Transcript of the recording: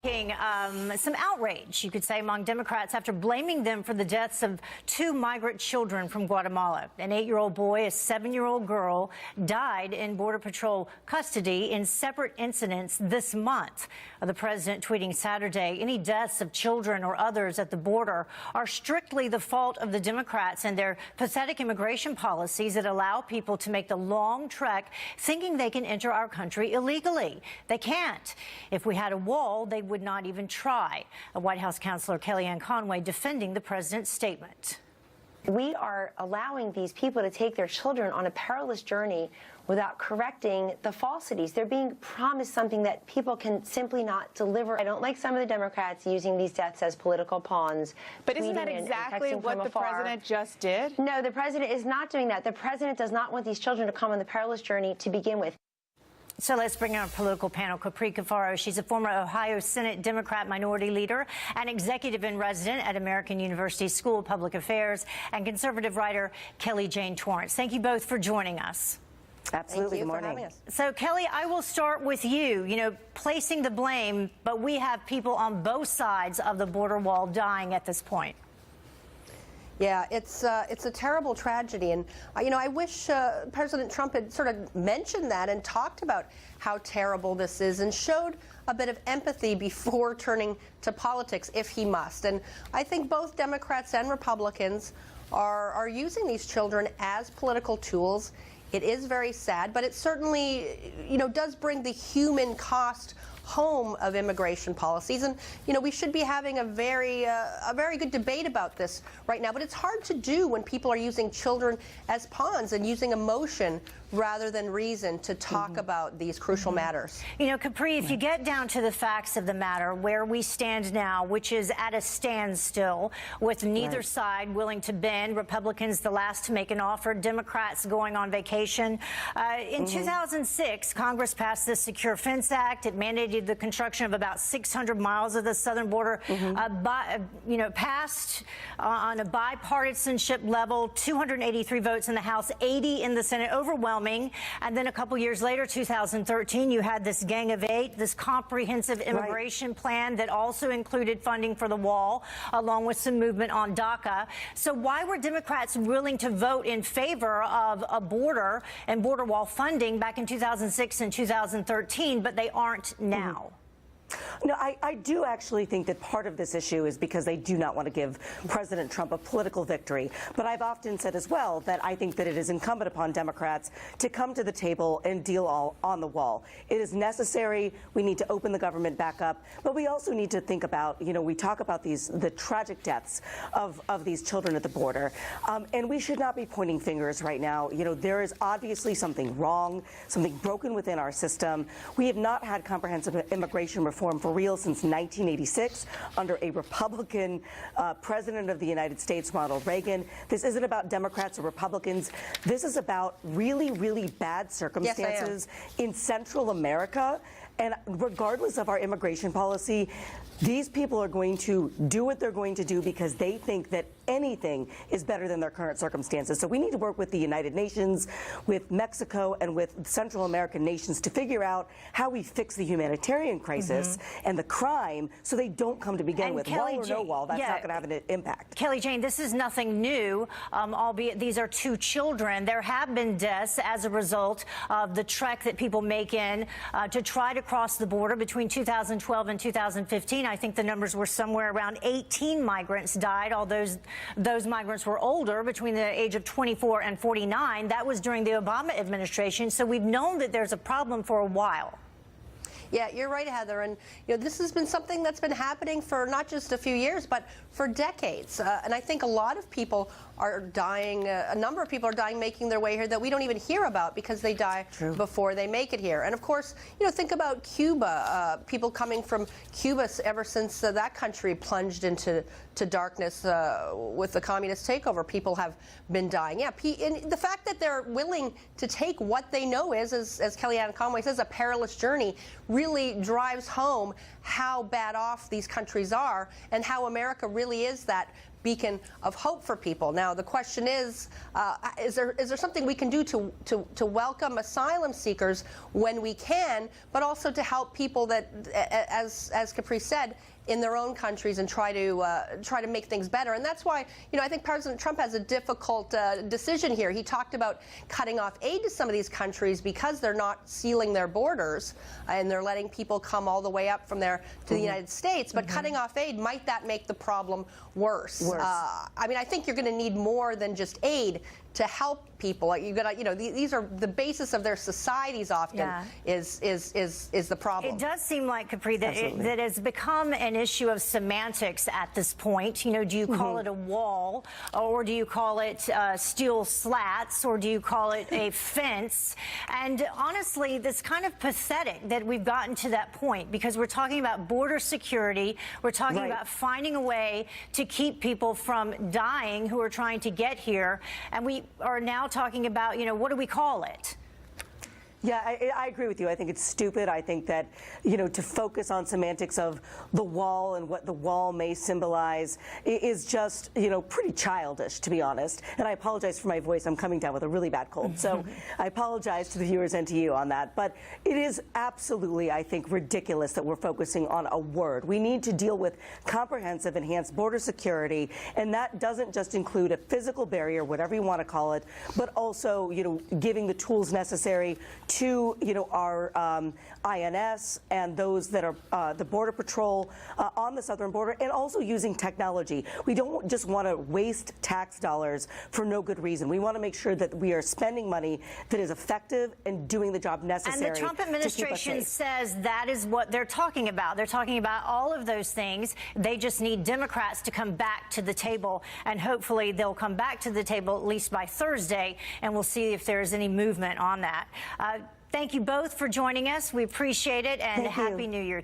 Some outrage, you could say, among Democrats after blaming them for the deaths of two migrant children from Guatemala. An 8-year-old boy, a 7-year-old girl died in Border Patrol custody in separate incidents this month. The president tweeting Saturday, any deaths of children or others at the border are strictly the fault of the Democrats and their pathetic immigration policies that allow people to make the long trek thinking they can enter our country illegally. They can't. If we had a wall, they would not even try. A White House counselor, Kellyanne Conway, defending the president's statement. We are allowing these people to take their children on a perilous journey without correcting the falsities. They're being promised something that people can simply not deliver. I don't like some of the Democrats using these deaths as political pawns. But isn't that exactly what the president just did? No, the president is not doing that. The president does not want these children to come on the perilous journey to begin with. So let's bring in our political panel. Capri Cafaro, she's a former Ohio Senate Democrat minority leader and executive in residence at American University School of Public Affairs, and conservative writer Kelly Jane Torrance. Thank you both for joining us. Absolutely. Good morning. So, Kelly, I will start with you. You know, placing the blame, but we have people on both sides of the border wall dying at this point. Yeah, it's a terrible tragedy, and I wish President Trump had sort of mentioned that and talked about how terrible this is and showed a bit of empathy before turning to politics, if he must. And I think both Democrats and Republicans are using these children as political tools. It is very sad, but it certainly, does bring the human cost home of immigration policies, and we should be having a very good debate about this right now. But it's hard to do when people are using children as pawns and using emotion rather than reason to talk about these crucial matters. Capri, if you get down to the facts of the matter, where we stand now, which is at a standstill, with neither side willing to bend, Republicans the last to make an offer, Democrats going on vacation. In 2006, Congress passed the Secure Fence Act. It mandated the construction of about 600 miles of the southern border, passed on a bipartisanship level, 283 votes in the House, 80 in the Senate, overwhelming. And then a couple years later, 2013, you had this Gang of Eight, this comprehensive immigration plan that also included funding for the wall, along with some movement on DACA. So why were Democrats willing to vote in favor of a border and border wall funding back in 2006 and 2013, but they aren't now? No, I do actually think that part of this issue is because they do not want to give President Trump a political victory. But I've often said as well that I think that it is incumbent upon Democrats to come to the table and deal all on the wall. It is necessary. We need to open the government back up. But we also need to think about, we talk about the tragic deaths of these children at the border. And we should not be pointing fingers right now. There is obviously something wrong, something broken within our system. We have not had comprehensive immigration reform for real since 1986 under a Republican president of the United States, Ronald Reagan. This isn't about Democrats or Republicans. This is about really, really bad circumstances in Central America. And regardless of our immigration policy, these people are going to do what they're going to do because they think that anything is better than their current circumstances. So we need to work with the United Nations, with Mexico, and with Central American nations to figure out how we fix the humanitarian crisis and the crime so they don't come to begin with. Wall or no wall, that's not going to have an impact. Kelly Jane, this is nothing new, albeit these are two children. There have been deaths as a result of the trek that people make in to try to cross the border between 2012 and 2015. I think the numbers were somewhere around 18 migrants died. All those migrants were older, between the age of 24 and 49. That was during the Obama administration. So we've known that there's a problem for a while. Yeah, you're right, Heather. And this has been something that's been happening for not just a few years, but for decades. And I think a lot of people are dying. A number of people are dying making their way here that we don't even hear about because they die before they make it here. And of course, think about Cuba. People coming from Cuba ever since that country plunged into darkness with the communist takeover. People have been dying. Yeah, and the fact that they're willing to take what they know is, as Kellyanne Conway says, a perilous journey, really drives home how bad off these countries are and how America really is that beacon of hope for people. Now, the question is there something we can do to welcome asylum seekers when we can, but also to help people that, as Capri said, in their own countries and try to make things better. And that's why, I think President Trump has a difficult decision here. He talked about cutting off aid to some of these countries because they're not sealing their borders and they're letting people come all the way up from there to the United States. But cutting off aid, might that make the problem worse? I mean, I think you're going to need more than just aid to help people. Like, you've got to, these are the basis of their societies often is the problem. It does seem like, Capri, that that has become an issue of semantics at this point. Do you call it a wall, or do you call it steel slats, or do you call it a fence? And honestly, that's kind of pathetic that we've gotten to that point, because we're talking about border security. We're talking about finding a way to keep people from dying who are trying to get here. And we are now talking about, what do we call it? Yeah, I agree with you. I think it's stupid. I think that, to focus on semantics of the wall and what the wall may symbolize is just, pretty childish, to be honest. And I apologize for my voice. I'm coming down with a really bad cold. So I apologize to the viewers and to you on that. But it is absolutely, I think, ridiculous that we're focusing on a word. We need to deal with comprehensive enhanced border security. And that doesn't just include a physical barrier, whatever you want to call it, but also, giving the tools necessary to our INS and those that are the Border Patrol on the southern border, and also using technology. We don't just want to waste tax dollars for no good reason. We want to make sure that we are spending money that is effective and doing the job necessary. And the Trump administration says that is what they're talking about. They're talking about all of those things. They just need Democrats to come back to the table, and hopefully they'll come back to the table at least by Thursday, and we'll see if there's any movement on that. Thank you both for joining us. We appreciate it, and Happy New Year.